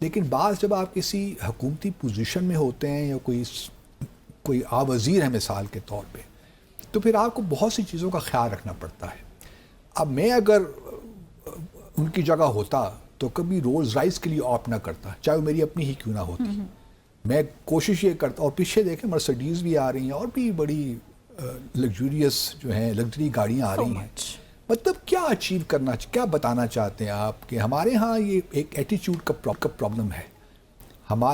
لیکن بعض جب آپ کسی حکومتی پوزیشن میں ہوتے ہیں یا کوئی وزیر ہے مثال کے طور پہ، تو پھر آپ کو بہت سی چیزوں کا خیال رکھنا پڑتا ہے. اب میں اگر ان کی جگہ ہوتا تو کبھی رولز رائس کے لیے آپٹ نہ کرتا، چاہے وہ میری اپنی ہی کیوں نہ ہوتی. میں کوشش یہ کرتا، اور پیچھے دیکھیں مرسڈیز بھی آ رہی ہیں اور بھی بڑی لگزوریس جو ہیں لگژری گاڑیاں آ رہی ہیں. مطلب کیا اچیو کرنا، کیا بتانا چاہتے ہیں آپ کہ ہمارے ہاں یہ ایک ایٹیچیوڈ کا پرابلم ہے. ہم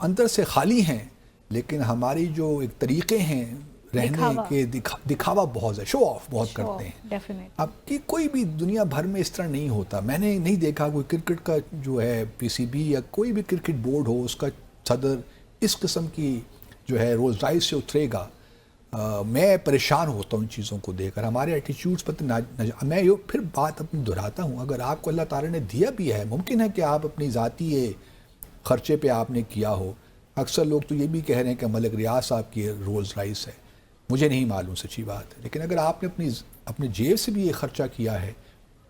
اندر سے خالی ہیں، لیکن ہماری جو ایک طریقے ہیں رہنے کے دکھاوا بہت ہے، شو آف بہت کرتے ہیں. اب کہ کوئی بھی دنیا بھر میں اس طرح نہیں ہوتا. میں نے نہیں دیکھا کوئی کرکٹ کا جو ہے پی سی بی یا کوئی بھی کرکٹ بورڈ ہو، اس کا صدر اس قسم کی جو ہے رولز رائس سے اترے گا. میں پریشان ہوتا ہوں ان چیزوں کو دیکھ کر. ہمارے ایٹیچیوڈس پر میں پھر بات اپنی دہراتا ہوں، اگر آپ کو اللہ تعالیٰ نے دیا بھی ہے، ممکن ہے کہ آپ اپنی ذاتی خرچے پہ آپ نے کیا ہو. اکثر لوگ تو یہ بھی کہہ رہے ہیں کہ ملک ریاض صاحب کی رولز رائس ہے، مجھے نہیں معلوم سچی بات ہے. لیکن اگر آپ نے اپنے جیب سے بھی یہ خرچہ کیا ہے،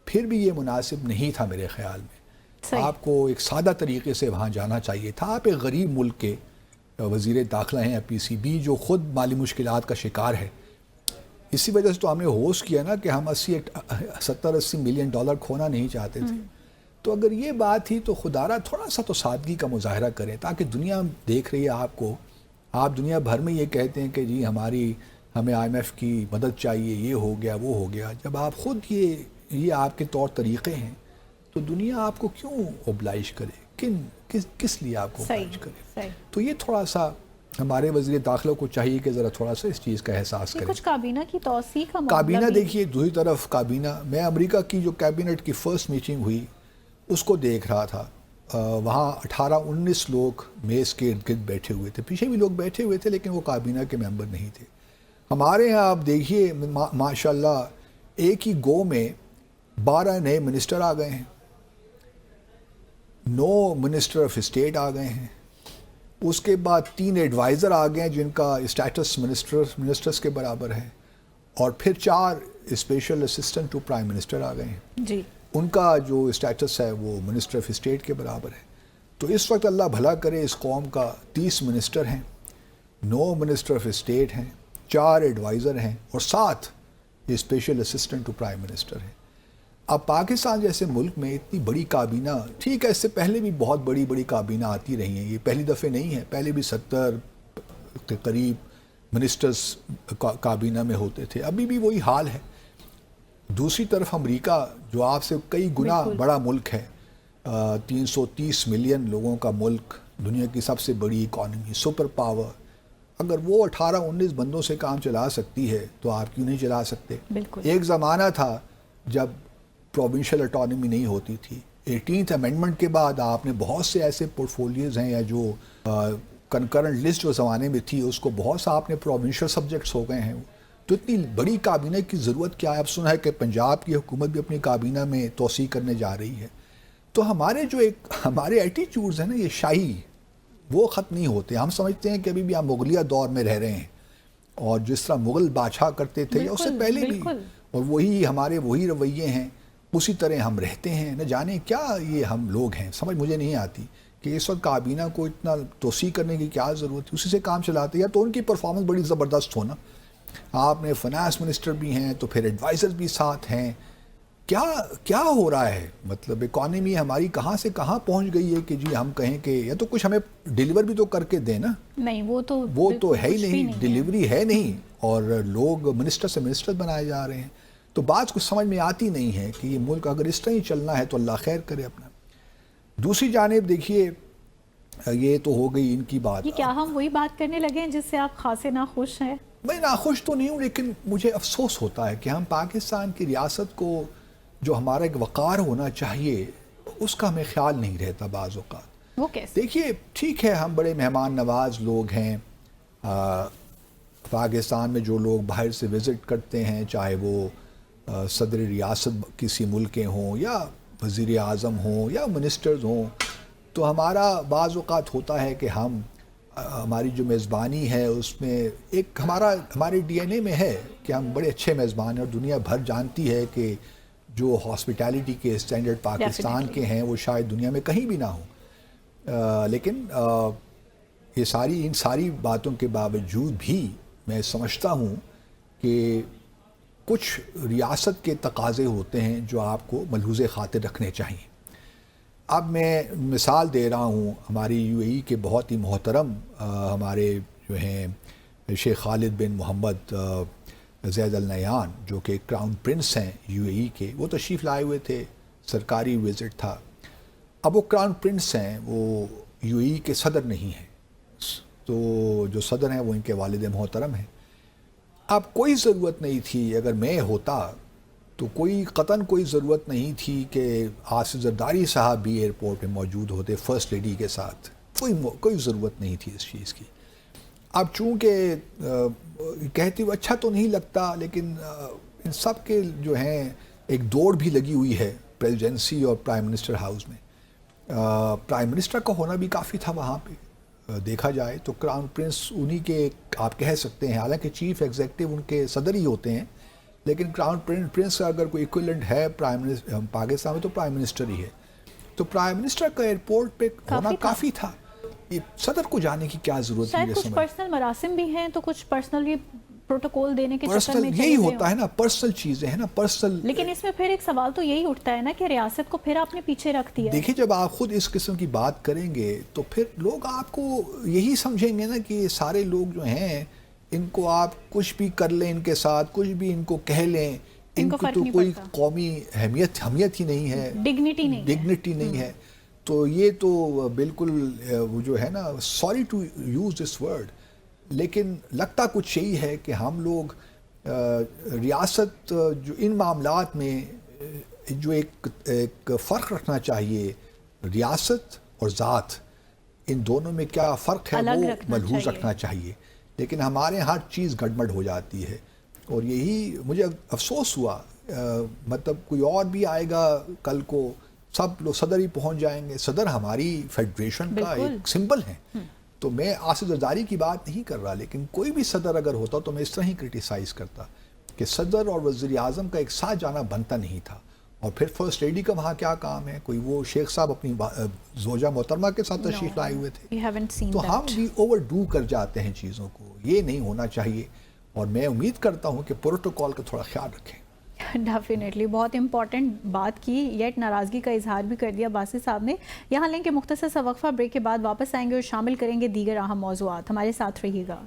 پھر بھی یہ مناسب نہیں تھا میرے خیال میں. آپ کو ایک سادہ طریقے سے وہاں جانا چاہیے تھا. آپ ایک غریب ملک کے وزیر داخلہ ہیں، پی سی بی جو خود مالی مشکلات کا شکار ہے. اسی وجہ سے تو ہم نے ہوسٹ کیا نا کہ ہم 70-80 ملین ڈالر کھونا نہیں چاہتے تھے. تو اگر یہ بات تھی تو خدا را تھوڑا سا تو سادگی کا مظاہرہ کریں، تاکہ دنیا دیکھ رہی ہے آپ کو. آپ دنیا بھر میں یہ کہتے ہیں کہ جی ہمیں آئی ایم ایف کی مدد چاہیے، یہ ہو گیا وہ ہو گیا. جب آپ خود یہ آپ کے طور طریقے ہیں تو دنیا آپ کو کیوں اوبلائش کرے؟ کس لیے آپ کو اوبلائش کرے؟ تو یہ تھوڑا سا ہمارے وزیر داخلہ کو چاہیے کہ ذرا تھوڑا سا اس چیز کا احساس کریں. کچھ کابینہ کی توسیع کا کابینہ دیکھیے، دوسری طرف کابینہ، میں امریکہ کی جو کابینٹ کی فرسٹ میٹنگ ہوئی اس کو دیکھ رہا تھا. وہاں 18-19 لوگ میز کے ارد گرد بیٹھے ہوئے تھے. پیچھے بھی لوگ بیٹھے ہوئے تھے لیکن وہ کابینہ کے ممبر نہیں تھے. ہمارے ہاں آپ دیکھیے ماشاءاللہ ایک ہی گو میں 12 نئے منسٹر آ گئے ہیں، 9 منسٹر آف اسٹیٹ آ گئے ہیں. اس کے بعد 3 ایڈوائزر آ گئے ہیں جن کا اسٹیٹس منسٹرز کے برابر ہے، اور پھر 4 special assistant to prime minister آ گئے ہیں جی، ان کا جو اسٹیٹس ہے وہ منسٹر آف اسٹیٹ کے برابر ہے. تو اس وقت اللہ بھلا کرے اس قوم کا 30 منسٹر ہیں، 9 منسٹر آف اسٹیٹ ہیں، 4 ایڈوائزر ہیں، اور 7 special assistant to prime minister ہیں. اب پاکستان جیسے ملک میں اتنی بڑی کابینہ، ٹھیک ہے اس سے پہلے بھی بہت بڑی بڑی کابینہ آتی رہی ہیں، یہ پہلی دفعہ نہیں ہے. پہلے بھی 70 کے قریب منسٹرز کابینہ میں ہوتے تھے، ابھی بھی وہی حال ہے. دوسری طرف امریکہ جو آپ سے کئی گنا بڑا ملک ہے، 330 ملین لوگوں کا ملک، دنیا کی سب سے بڑی اکانومی، سپر پاور، اگر وہ 18-19 بندوں سے کام چلا سکتی ہے تو آپ کیوں نہیں چلا سکتے؟ ایک زمانہ تھا جب پروونشل اٹانومی نہیں ہوتی تھی. 18th امینڈمنٹ کے بعد آپ نے بہت سے ایسے پورٹ فولیوز ہیں، یا جو کنکرنٹ لسٹ جو زمانے میں تھی اس کو بہت سا آپ نے پروونشل سبجیکٹس ہو گئے ہیں. تو اتنی بڑی کابینہ کی ضرورت کیا ہے؟ اب سنا ہے کہ پنجاب کی حکومت بھی اپنی کابینہ میں توسیع کرنے جا رہی ہے. تو ہمارے ایٹیچیوڈز ہیں نا، یہ شاہی وہ ختم نہیں ہوتے. ہم سمجھتے ہیں کہ ابھی بھی ہم مغلیہ دور میں رہ رہے ہیں، اور جس طرح مغل بادشاہ کرتے تھے یا اس سے پہلے بھی، اور وہی رویے ہیں، اسی طرح ہم رہتے ہیں. نہ جانے کیا یہ ہم لوگ ہیں، سمجھ مجھے نہیں آتی کہ اس وقت کابینہ کو اتنا توسیع کرنے کی کیا ضرورت ہے. اسی سے کام چلاتے، یا تو ان کی پرفارمنس بڑی زبردست ہونا. آپ نے فنانس منسٹر بھی ہیں تو پھر ایڈوائزر بھی ساتھ ہیں. کیا ہو رہا ہے؟ مطلب اکانومی ہماری کہاں سے کہاں پہنچ گئی ہے کہ جی ہم کہیں کہ یا تو کچھ ہمیں ڈیلیور بھی تو کر کے دیں نا. نہیں، وہ تو ہے ہی نہیں، ڈیلیوری ہے نہیں، اور لوگ منسٹر سے منسٹر بنائے جا رہے ہیں. تو بات کچھ سمجھ میں آتی نہیں ہے کہ یہ ملک اگر اس طرح ہی چلنا ہے تو اللہ خیر کرے اپنا. دوسری جانب دیکھیے، یہ تو ہو گئی ان کی بات. کیا ہم وہی بات کرنے لگے ہیں جس سے آپ خاصے ناخوش ہیں؟ میں ناخوش تو نہیں ہوں، لیکن مجھے افسوس ہوتا ہے کہ ہم پاکستان کی ریاست کو جو ہمارا ایک وقار ہونا چاہیے اس کا ہمیں خیال نہیں رہتا بعض اوقات. وہ کیسے؟ دیکھیے ٹھیک ہے ہم بڑے مہمان نواز لوگ ہیں. پاکستان میں جو لوگ باہر سے وزٹ کرتے ہیں، چاہے وہ صدر ریاست کسی ملک کے ہوں یا وزیر اعظم ہوں یا منسٹرز ہوں، تو ہمارا بعض اوقات ہوتا ہے کہ ہماری جو میزبانی ہے اس میں ایک ہمارے ڈی این اے میں ہے کہ ہم بڑے اچھے میزبان ہیں، اور دنیا بھر جانتی ہے کہ جو ہاسپٹیلٹی کے اسٹینڈرڈ پاکستان کے ہیں وہ شاید دنیا میں کہیں بھی نہ ہوں. لیکن ان ساری باتوں کے باوجود بھی میں سمجھتا ہوں کہ کچھ ریاست کے تقاضے ہوتے ہیں جو آپ کو ملحوظ خاطر رکھنے چاہیے. اب میں مثال دے رہا ہوں، ہماری یو اے ای کے بہت ہی محترم ہمارے جو ہیں شیخ خالد بن محمد زید ال نہیان، جو کہ کراؤن پرنس ہیں یو اے ای کے، وہ تشریف لائے ہوئے تھے، سرکاری وزٹ تھا. اب وہ کراؤن پرنس ہیں، وہ یو اے ای کے صدر نہیں ہیں، تو جو صدر ہیں وہ ان کے والد محترم ہیں. اب کوئی ضرورت نہیں تھی، اگر میں ہوتا تو قطعاً کوئی ضرورت نہیں تھی کہ آصف زرداری صاحب بھی ایئرپورٹ پہ موجود ہوتے فرسٹ لیڈی کے ساتھ. کوئی ضرورت نہیں تھی اس چیز کی. اب چونکہ کہتی وہ اچھا تو نہیں لگتا، لیکن ان سب کے جو ہیں ایک دوڑ بھی لگی ہوئی ہے پریزیڈنسی اور پرائم منسٹر ہاؤس میں. پرائم منسٹر کا ہونا بھی کافی تھا وہاں پہ. دیکھا جائے تو کراؤن پرنس انہی کے آپ کہہ سکتے ہیں، حالانکہ چیف ایگزیکٹو ان کے صدر ہی ہوتے ہیں، لیکن کراؤن پرنس کا اگر کوئی ایکویلنٹ ہے پاکستان میں تو پرائم منسٹر ہی ہے. تو پرائم منسٹر کا ایئرپورٹ پہ ہونا کافی تھا. یہ صدر کو جانے کی کیا ضرورت ہے؟ شاید کچھ پرسنل مراسم بھی ہیں تو کچھ پرسنل پروٹوکول دینے کے چکر میں یہی ہوتا ہے نا، پرسنل چیزیں ہیں نا، پرسنل. لیکن اس میں پھر ایک سوال تو یہی اٹھتا ہے نا کہ ریاست کو پھر آپ نے پیچھے رکھ دیا. دیکھیں جب آپ خود اس قسم کی بات کریں گے تو پھر لوگ آپ کو یہی سمجھیں گے نا کہ یہ سارے لوگ جو ہیں ان کو آپ کچھ بھی کر لیں، ان کے ساتھ کچھ بھی ان کو کہہ لیں، ان کو تو کوئی قومی حمیت ہی نہیں ہے، ڈگنیٹی نہیں ہے. تو یہ تو بالکل وہ جو ہے نا، sorry to use this word, لیکن لگتا کچھ یہی ہے کہ ہم لوگ ریاست جو ان معاملات میں جو ایک فرق رکھنا چاہیے، ریاست اور ذات، ان دونوں میں کیا فرق ہے وہ ملحوظ رکھنا چاہیے. لیکن ہمارے ہر چیز گڑبڑ ہو جاتی ہے، اور یہی مجھے افسوس ہوا. مطلب کوئی اور بھی آئے گا کل کو، سب لوگ صدر ہی پہنچ جائیں گے. صدر ہماری فیڈریشن کا ایک سمبل ہے. تو میں آصف زرداری کی بات نہیں کر رہا، لیکن کوئی بھی صدر اگر ہوتا تو میں اس طرح ہی کرٹیسائز کرتا کہ صدر اور وزیر اعظم کا ایک ساتھ جانا بنتا نہیں تھا. اور پھر فرسٹ لیڈی کا وہاں کیا کام ہے؟ کوئی وہ شیخ صاحب اپنی زوجہ محترمہ کے ساتھ تشریف لائے ہوئے تھے. تو ہم بھی اوور ڈو کر جاتے ہیں چیزوں کو، یہ نہیں ہونا چاہیے. اور میں امید کرتا ہوں کہ پروٹوکول کا تھوڑا خیال رکھیں. ڈیفینیٹلی بہت امپورٹنٹ بات کی، یٹ ناراضگی کا اظہار بھی کر دیا باسط صاحب نے. یہاں لیں کہ مختصر سا وقفہ، بریک کے بعد واپس آئیں گے اور شامل کریں گے دیگر اہم موضوعات. ہمارے ساتھ رہیے گا.